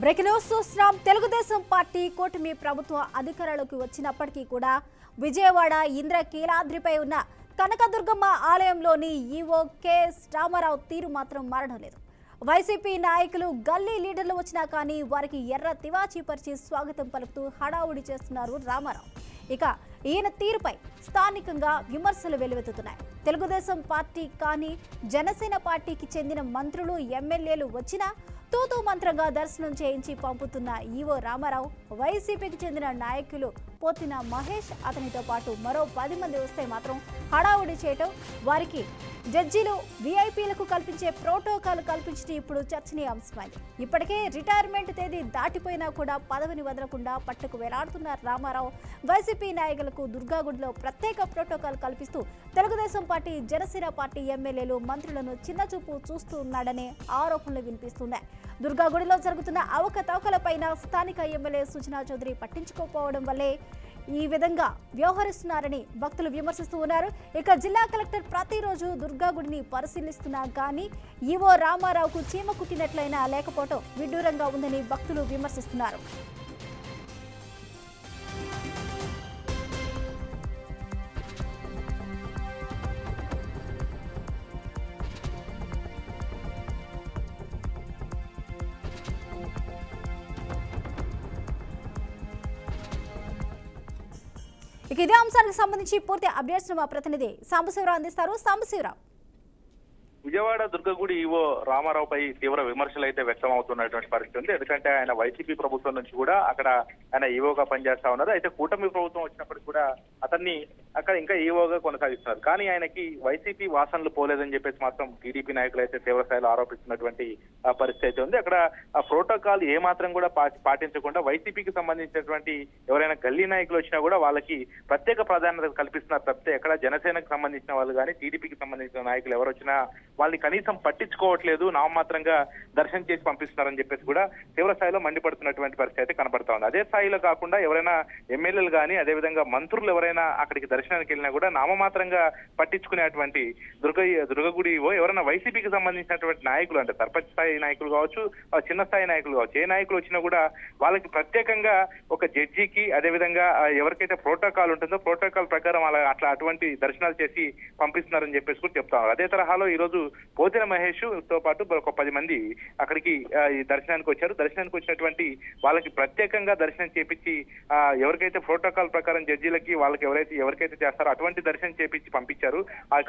Breaking news చూస్తున్నాం. Telugu Desam party కూటమి ప్రభుత్వం అధికారంలోకి వచ్చినప్పటికీ కూడా విజయవాడ ఇంద్రకీలాద్రిపై ఉన్న కనకదుర్గమ్మ ఆలయంలోని ఈవో కెఎస్ రామారావు తీరు మాత్రం మారడం లేదు. వైసీపీ నాయకులు గల్లీ లీడర్లు వచ్చినా కానీ వారికి ఎర్ర తివాచీ పరిచి స్వాగతం పలుకుతూ హడావుడి చేస్తున్నారు రామారావు. ఇక ఈయన తీరుపై స్థానికంగా విమర్శలు వెలువెత్తుతున్నాయి. తెలుగుదేశం పార్టీ కానీ జనసేన పార్టీకి చెందిన మంత్రులు ఎమ్మెల్యేలు వచ్చినా తూతూ మంత్రంగా దర్శనం చేయించి పంపుతున్న ఈవో రామారావు వైసీపీకి చెందిన నాయకులు పోతిన మహేష్ అతనితో పాటు మరో 10 మంది వస్తే మాత్రం హడావుడి చేయటం, వారికి జడ్జీలు వీఐపీలకు కల్పించే ప్రోటోకాల్ కల్పించడం ఇప్పుడు చర్చనీయాంశమైంది. ఇప్పటికే రిటైర్మెంట్ తేదీ దాటిపోయినా కూడా పదవిని వదలకుండా పట్టుకు వేలాడుతున్న రామారావు వైసీపీ నాయకులకు దుర్గాగుడిలో ప్రత్యేక ప్రోటోకాల్ కల్పిస్తూ తెలుగుదేశం పార్టీ జనసేన పార్టీ ఎమ్మెల్యేలు మంత్రులను చిన్నచూపు చూస్తూ ఉన్నాడనే ఆరోపణలు వినిపిస్తున్నాయి. దుర్గాగుడిలో జరుగుతున్న అవకతవకలపైన స్థానిక ఎమ్మెల్యే సుజనా చౌదరి పట్టించుకోకపోవడం వల్లే ఈ విధంగా వ్యవహరిస్తున్నారని భక్తులు విమర్శిస్తూ ఉన్నారు. ఇక జిల్లా కలెక్టర్ ప్రతిరోజు దుర్గాగుడిని పరిశీలిస్తున్నా కానీ ఈవో రామారావుకు చీమ కుట్టినట్లయినా లేకపోవడం విడ్డూరంగా ఉందని భక్తులు విమర్శిస్తున్నారు. ఇక ఇదే అంశానికి సంబంధించి పూర్తి అప్డేట్స్ మా ప్రతినిధి సాంబశివరావు అందిస్తారు. సాంబశివరావు, విజయవాడ దుర్గగుడి ఈవో రామారావుపై తీవ్ర విమర్శలు అయితే వ్యక్తం అవుతున్నటువంటి పరిస్థితి ఉంది. ఎందుకంటే ఆయన వైసీపీ ప్రభుత్వం నుంచి కూడా అక్కడ ఆయన ఈవోగా పనిచేస్తా ఉన్నారు. అయితే కూటమి ప్రభుత్వం వచ్చినప్పటికి కూడా అతన్ని అక్కడ ఇంకా ఈవోగా కొనసాగిస్తున్నారు. కానీ ఆయనకి వైసీపీ వాసనలు పోలేదని చెప్పేసి మాత్రం టీడీపీ నాయకులు అయితే తీవ్ర స్థాయిలో ఆరోపిస్తున్నటువంటి పరిస్థితి అయితే ఉంది. అక్కడ ఆ ప్రోటోకాల్ ఏ మాత్రం కూడా పాటించకుండా వైసీపీకి సంబంధించినటువంటి ఎవరైనా గల్లీ నాయకులు వచ్చినా కూడా వాళ్ళకి ప్రత్యేక ప్రాధాన్యత కల్పిస్తున్నారు తప్పితే ఎక్కడ జనసేనకు సంబంధించిన వాళ్ళు కానీ టీడీపీకి సంబంధించిన నాయకులు ఎవరు వచ్చినా వాళ్ళని కనీసం పట్టించుకోవట్లేదు, నామమాత్రంగా దర్శనం చేసి పంపిస్తున్నారని చెప్పేసి కూడా తీవ్ర స్థాయిలో మండిపడుతున్నటువంటి పరిస్థితి అయితే కనబడతా ఉంది. అదే స్థాయిలో కాకుండా ఎవరైనా ఎమ్మెల్యేలు కానీ అదేవిధంగా మంత్రులు ఎవరైనా అక్కడికి దర్శనానికి వెళ్ళినా కూడా నామమాత్రంగా పట్టించుకునేటువంటి దుర్గగుడి ఎవరైనా వైసీపీకి సంబంధించినటువంటి నాయకులు అంటే సర్పంచ్ స్థాయి నాయకులు కావచ్చు, చిన్న స్థాయి నాయకులు కావచ్చు, ఏ నాయకులు వచ్చినా కూడా వాళ్ళకి ప్రత్యేకంగా ఒక జడ్జికి అదేవిధంగా ఎవరికైతే ప్రోటోకాల్ ఉంటుందో ప్రోటోకాల్ ప్రకారం అటువంటి దర్శనాలు చేసి పంపిస్తున్నారని చెప్పేసి కూడా చెప్తా ఉన్నారు. అదే తరహాలో ఈ రోజు పోతిన మహేష్ తో పాటు ఒక 10 మంది అక్కడికి ఈ దర్శనానికి వచ్చారు. దర్శనానికి వచ్చినటువంటి వాళ్ళకి ప్రత్యేకంగా దర్శనం చేపించి ఎవరికైతే ప్రోటోకాల్ ప్రకారం జడ్జీలకి వాళ్ళకి ఎవరికైతే చేస్తారో అటువంటి దర్శనం చేపించి పంపించారు.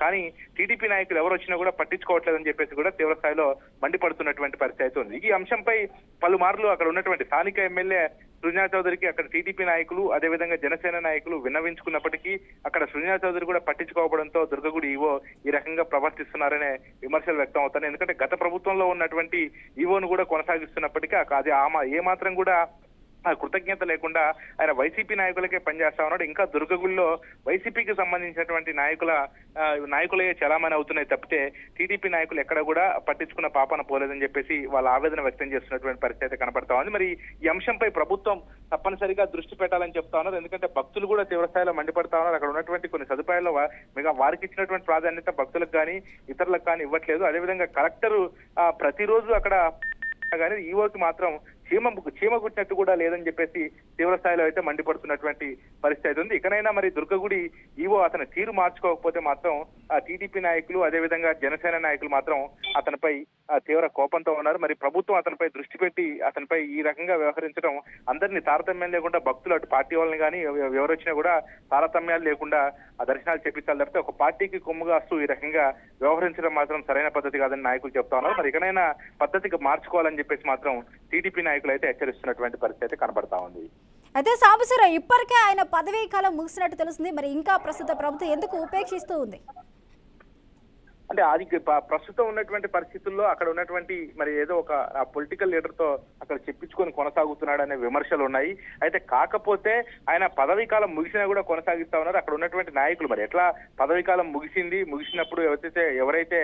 కానీ టీడీపీ నాయకులు ఎవరు వచ్చినా కూడా పట్టించుకోవట్లేదని చెప్పేసి కూడా తీవ్ర స్థాయిలో మండిపడుతున్నటువంటి పరిస్థితి అయితే ఉంది. ఈ అంశంపై పలుమార్లు అక్కడ ఉన్నటువంటి స్థానిక ఎమ్మెల్యే సుజనా చౌదరికి అక్కడ టీడీపీ నాయకులు అదేవిధంగా జనసేన నాయకులు విన్నవించుకున్నప్పటికీ అక్కడ సుజనా చౌదరి కూడా పట్టించుకోవడంతో దుర్గగుడి ఈవో ఈ రకంగా ప్రవర్తిస్తున్నారనే విమర్శలు వ్యక్తం అవుతున్నాయి. ఎందుకంటే గత ప్రభుత్వంలో ఉన్నటువంటి ఈవోను కూడా కొనసాగిస్తున్నప్పటికీ అది ఏ మాత్రం కూడా కృతజ్ఞత లేకుండా ఆయన వైసీపీ నాయకులకే పనిచేస్తా ఉన్నాడు. ఇంకా దుర్గగుడిలో వైసీపీకి సంబంధించినటువంటి నాయకులే చలామణి అవుతున్నాయి తప్పితే టీడీపీ నాయకులు ఎక్కడ కూడా పట్టించుకున్న పాపన పోలేదని చెప్పేసి వాళ్ళ ఆవేదన వ్యక్తం చేస్తున్నటువంటి పరిస్థితి కనపడతా ఉంది. మరి ఈ అంశంపై ప్రభుత్వం తప్పనిసరిగా దృష్టి పెట్టాలని చెప్తా ఉన్నారు. ఎందుకంటే భక్తులు కూడా తీవ్రస్థాయిలో మండిపడతా ఉన్నారు. అక్కడ ఉన్నటువంటి కొన్ని సదుపాయాల్లో వారికి ఇచ్చినటువంటి ప్రాధాన్యత భక్తులకు కానీ ఇతరులకు కానీ ఇవ్వట్లేదు. అదేవిధంగా కలెక్టర్ ప్రతిరోజు అక్కడ కానీ ఈవోకి మాత్రం చీమ కుట్టినట్టు కూడా లేదని చెప్పేసి తీవ్ర స్థాయిలో అయితే మండిపడుతున్నటువంటి పరిస్థితి ఉంది. ఇకనైనా మరి దుర్గగుడి ఈవో అతని తీరు మార్చుకోకపోతే మాత్రం టీడీపీ నాయకులు అదేవిధంగా జనసేన నాయకులు మాత్రం అతనిపై తీవ్ర కోపంతో ఉన్నారు. మరి ప్రభుత్వం అతనిపై దృష్టి పెట్టి అతనిపై ఈ రకంగా వ్యవహరించడం అందరినీ తారతమ్యం లేకుండా భక్తులు అటు పార్టీ వాళ్ళని కానీ ఎవరు వచ్చినా కూడా తారతమ్యాలు లేకుండా ఆ దర్శనాలు చేపించాలి తప్పితే ఒక పార్టీకి కొమ్ముగాస్తూ ఈ రకంగా వ్యవహరించడం మాత్రం సరైన పద్ధతి కాదని నాయకులు చెప్తా ఉన్నారు. మరి ఇకనైనా పద్ధతికి మార్చుకోవాలని చెప్పేసి మాత్రం టీడీపీ నాయకులు అయితే హెచ్చరిస్తున్నటువంటి పరిస్థితి కనబడతా ఉంది. అయితే సాంబశివరావు, ఇప్పటికే ఆయన పదవీ కాలం ముగిసినట్టు తెలుస్తుంది. మరి ఇంకా ప్రస్తుత ప్రభుత్వం ఎందుకు ఉపేక్షిస్తూ ఉంది? అంటే అది ప్రస్తుతం ఉన్నటువంటి పరిస్థితుల్లో అక్కడ ఉన్నటువంటి మరి ఏదో ఒక పొలిటికల్ లీడర్ తో అక్కడ చెప్పించుకొని కొనసాగుతున్నాడనే విమర్శలు ఉన్నాయి. అయితే కాకపోతే ఆయన పదవీ కాలం ముగిసినా కూడా కొనసాగిస్తా ఉన్నారు. అక్కడ ఉన్నటువంటి నాయకులు మరి ఎట్లా పదవీ కాలం ముగిసినప్పుడు ఎవరైతే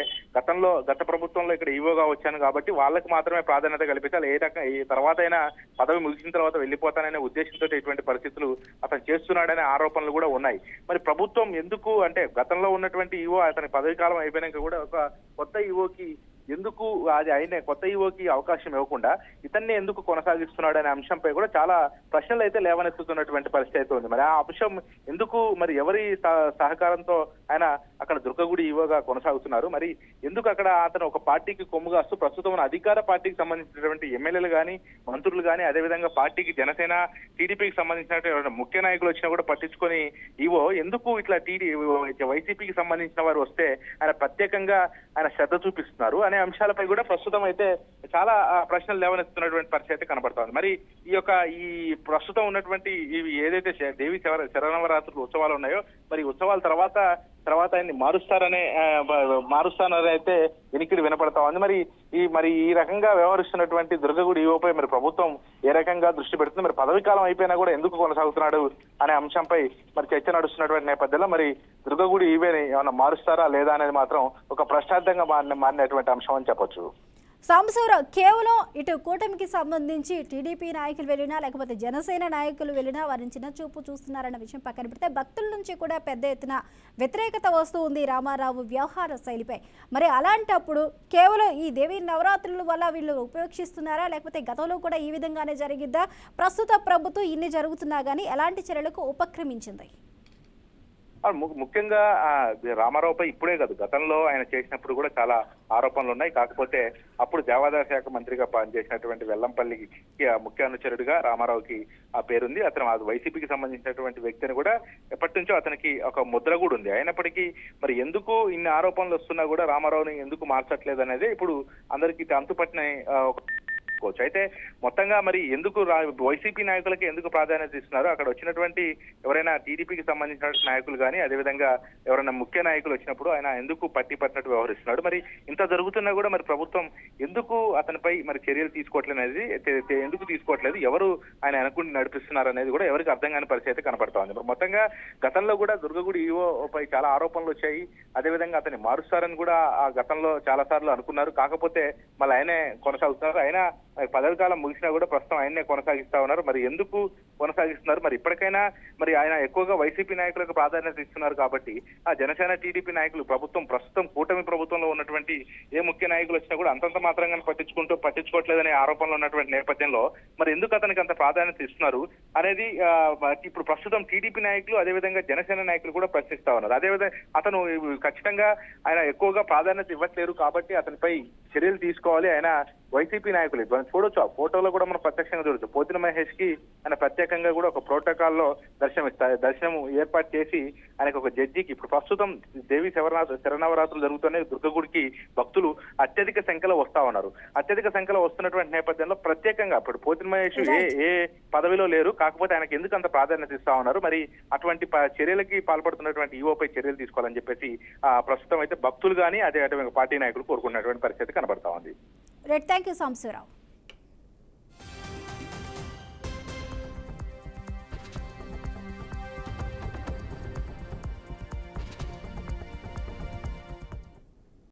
గత ప్రభుత్వంలో ఇక్కడ ఈవోగా వచ్చాను కాబట్టి వాళ్ళకి మాత్రమే ప్రాధాన్యత కల్పించాలి, ఏ రకం ఈ తర్వాత అయినా పదవి ముగిసిన తర్వాత వెళ్ళిపోతాననే ఉద్దేశంతో ఇటువంటి పరిస్థితులు అతను చేస్తున్నాడనే ఆరోపణలు కూడా ఉన్నాయి. మరి ప్రభుత్వం ఎందుకు అంటే గతంలో ఉన్నటువంటి ఈవో అతని పదవీ కాలం అయిపోయినాక కూడా ఒక కొత్త ఈవోకి ఎందుకు అది ఆయన కొత్త ఈవోకి అవకాశం ఇవ్వకుండా ఇతన్ని ఎందుకు కొనసాగిస్తున్నాడు అనే అంశంపై కూడా చాలా ప్రశ్నలు అయితే లేవనెత్తుతున్నటువంటి పరిస్థితి అయితే ఉంది. మరి ఆ అంశం ఎందుకు, మరి ఎవరి సహకారంతో ఆయన అక్కడ దుర్గగుడి ఈవోగా కొనసాగుతున్నారు, మరి ఎందుకు అక్కడ అతను ఒక పార్టీకి కొమ్ముగాస్తూ ప్రస్తుతం ఉన్న అధికార పార్టీకి సంబంధించినటువంటి ఎమ్మెల్యేలు కానీ మంత్రులు కానీ అదేవిధంగా పార్టీకి జనసేన టీడీపీకి సంబంధించినటువంటి ముఖ్య నాయకులు వచ్చినా కూడా పట్టించుకొని ఈవో ఎందుకు ఇట్లా వైసీపీకి సంబంధించిన వారు వస్తే ఆయన ప్రత్యేకంగా ఆయన శ్రద్ధ చూపిస్తున్నారు అనే అంశాలపై కూడా ప్రస్తుతం అయితే చాలా ప్రశ్నలు లేవనెత్తున్నటువంటి పరిస్థితి అయితే కనబడుతోంది. మరి ఈ ప్రస్తుతం ఉన్నటువంటి ఇవి ఏదైతే దేవి శరన్నవరాత్రులు ఉత్సవాలు ఉన్నాయో, మరి ఉత్సవాల తర్వాత ఆయన్ని మారుస్తానని అయితే వెనికిడి వినపడతా ఉంది. మరి ఈ రకంగా వ్యవహరిస్తున్నటువంటి దుర్గగుడి ఈవోపై మరి ప్రభుత్వం ఏ రకంగా దృష్టి పెడుతుంది, మరి పదవి కాలం అయిపోయినా కూడా ఎందుకు కొనసాగుతున్నాడు అనే అంశంపై మరి చర్చ నడుస్తున్నటువంటి నేపథ్యంలో మరి దుర్గగుడి ఈవోని ఏమైనా మారుస్తారా లేదా అనేది మాత్రం ఒక ప్రశ్నార్థంగా మారినటువంటి అంశం అని చెప్పొచ్చు. సాంబశివరావు, కేవలం ఇటు కూటమికి సంబంధించి టీడీపీ నాయకులు వెళ్ళినా లేకపోతే జనసేన నాయకులు వెళ్ళినా వారిని చిన్న చూపు చూస్తున్నారన్న విషయం పక్కన పెడితే భక్తుల నుంచి కూడా పెద్ద ఎత్తున వ్యతిరేకత వస్తూ ఉంది రామారావు వ్యవహార శైలిపై. మరి అలాంటప్పుడు కేవలం ఈ దేవీ నవరాత్రుల వల్ల వీళ్ళు ఉపేక్షిస్తున్నారా, లేకపోతే గతంలో కూడా ఈ విధంగానే జరిగిద్దా? ప్రస్తుత ప్రభుత్వం ఇన్ని జరుగుతున్నా కానీ ఎలాంటి చర్యలకు ఉపక్రమించింది? ముఖ్యంగా రామారావుపై ఇప్పుడే కాదు, గతంలో ఆయన చేసినప్పుడు కూడా చాలా ఆరోపణలు ఉన్నాయి. కాకపోతే అప్పుడు దేవాదాయ శాఖ మంత్రిగా పనిచేసినటువంటి వెల్లంపల్లికి ముఖ్య అనుచరుడిగా రామారావుకి ఆ పేరుంది. అతను వైసీపీకి సంబంధించినటువంటి వ్యక్తిని కూడా ఎప్పటి నుంచో అతనికి ఒక ముద్ర కూడా ఉంది. అయినప్పటికీ మరి ఎందుకు ఇన్ని ఆరోపణలు వస్తున్నా కూడా రామారావుని ఎందుకు మార్చట్లేదు అనేది ఇప్పుడు అందరికీ అంతుపట్టిన అయితే మొత్తంగా మరి ఎందుకు వైసీపీ నాయకులకి ఎందుకు ప్రాధాన్యత ఇస్తున్నారు, అక్కడ వచ్చినటువంటి ఎవరైనా టీడీపీకి సంబంధించిన నాయకులు కానీ అదేవిధంగా ఎవరైనా ముఖ్య నాయకులు వచ్చినప్పుడు ఆయన ఎందుకు పట్టినట్టు వ్యవహరిస్తున్నాడు, మరి ఇంత జరుగుతున్నా కూడా మరి ప్రభుత్వం ఎందుకు అతనిపై మరి చర్యలు తీసుకోవట్లేదు అనేది ఎందుకు తీసుకోవట్లేదు, ఎవరు ఆయన అనుకుని నడిపిస్తున్నారు అనేది కూడా ఎవరికి అర్థం కాని పరిస్థితి కనపడుతోంది. మరి మొత్తంగా గతంలో కూడా దుర్గగుడి ఈవోపై చాలా ఆరోపణలు వచ్చాయి. అదేవిధంగా అతన్ని మారుస్తారని కూడా ఆ గతంలో చాలా సార్లు అనుకున్నారు. కాకపోతే మళ్ళీ ఆయనే కొనసాగుతున్నారు. ఆయన పదవి కాలం ముగిసినా కూడా ప్రస్తుతం ఆయన్నే కొనసాగిస్తా ఉన్నారు. మరి ఎందుకు కొనసాగిస్తున్నారు, మరి ఇప్పటికైనా మరి ఆయన ఎక్కువగా వైసీపీ నాయకులకు ప్రాధాన్యత ఇస్తున్నారు కాబట్టి ఆ జనసేన టీడీపీ నాయకులు ప్రస్తుతం కూటమి ప్రభుత్వంలో ఉన్నటువంటి ఏ ముఖ్య నాయకులు వచ్చినా కూడా అంతంత మాత్రంగా పట్టించుకోవట్లేదనే ఆరోపణలు ఉన్నటువంటి నేపథ్యంలో మరి ఎందుకు అతనికి అంత ప్రాధాన్యత ఇస్తున్నారు అనేది ఇప్పుడు ప్రస్తుతం టీడీపీ నాయకులు అదేవిధంగా జనసేన నాయకులు కూడా ప్రశ్నిస్తా ఉన్నారు. అదేవిధంగా అతను ఖచ్చితంగా ఆయన ఎక్కువగా ప్రాధాన్యత ఇవ్వట్లేరు కాబట్టి అతనిపై చర్యలు తీసుకోవాలి. ఆయన వైసీపీ నాయకులు చూడొచ్చు, ఆ ఫోటోలో కూడా మనం ప్రత్యక్షంగా చూడొచ్చు. పోతిన మహేష్ కి ఆయన ప్రత్యేకంగా కూడా ఒక ప్రోటోకాల్ లో దర్శనం ఏర్పాటు చేసి ఆయనకు ఒక జడ్జికి ఇప్పుడు ప్రస్తుతం దేవి శరన్నవరాత్రులు జరుగుతున్నాయి. దుర్గగుడికి భక్తులు అత్యధిక సంఖ్యలో వస్తా ఉన్నారు. అత్యధిక సంఖ్యలో వస్తున్నటువంటి నేపథ్యంలో ప్రత్యేకంగా ఇప్పుడు పోతిన మహేష్ ఏ పదవిలో లేరు, కాకపోతే ఆయనకు ఎందుకు అంత ప్రాధాన్యత ఇస్తా ఉన్నారు, మరి అటువంటి చర్యలకి పాల్పడుతున్నటువంటి ఈవోపై చర్యలు తీసుకోవాలని చెప్పేసి ప్రస్తుతం అయితే భక్తులు కానీ అదే పార్టీ నాయకులు కోరుకున్నటువంటి పరిస్థితి కనబడతా ఉంది. Thank you Sambasivarao.